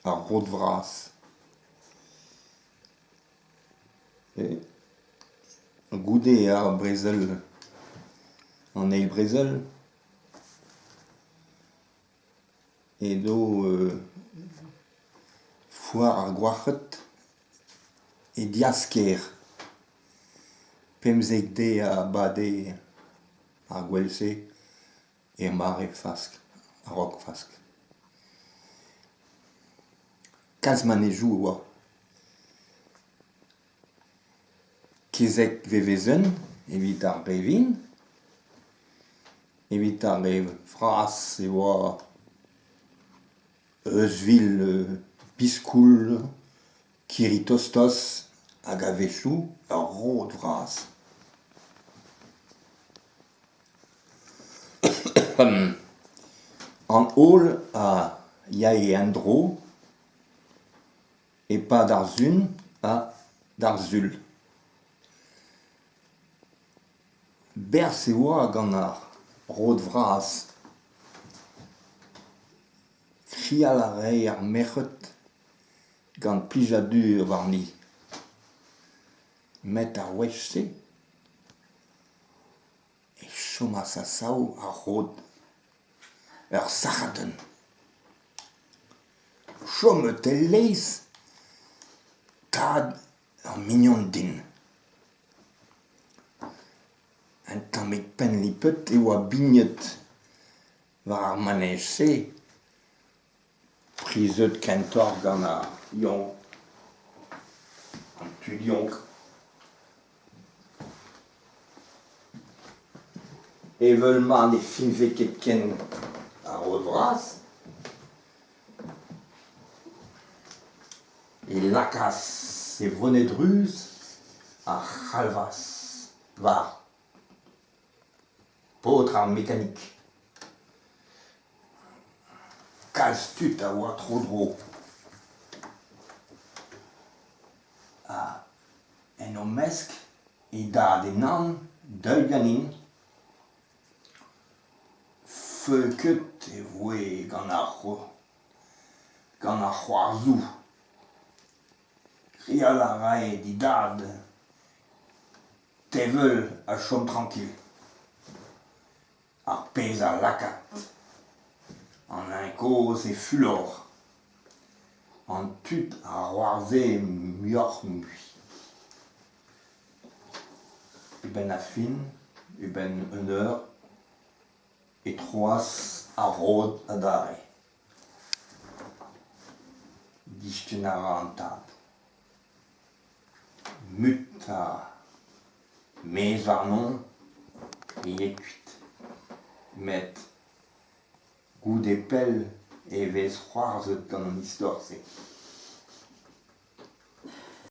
ar rod vras. Goude ar brezel, an eil brezel, edo foar ar gwachet e diasker. Pemzek de a bade ar gwelse e mare fask, a rok fask. Kaz manejou oa. Kezek vevezen, evit ar brevin, evit ar vras e oa eusvil biskoul, kiritostos hag a vechou ar rod vras. An holl a ya e endro, e pa d'ar zun a d'ar zul. Bers e oa gant ar rod vras. Krial a ray ar merc'hed gant plijadur warni. Met ar wech se e chomas a sao ar rod ur sac'hadenn. Chomet el leiz tad ar mignon din. Un tammig pen lipet e oa bignet war ar manez se prizet kentor gant ar yonk, an tud yonk. Evel man e finveket ken ar rod vras. E lakas e vonet ruz ar c'halvas var. Potr ar mékanik. Kalz tud a oa tro dro. En o mesk e dad e nan deuil ganin. Feuket e voe gant ar c'hoarzou. Krial a rae didad tevel a chom tranquil. Ar pezh a lakat. An enkoz e fulor. An tud a roarze muioc'h mui. Uben a fin, uben un eur, e troas a rod adare. Distenn a ra an tad. Mut a mez warnon e ye kuit. Met goude pell e vez c'hoarzhet gant an istor se.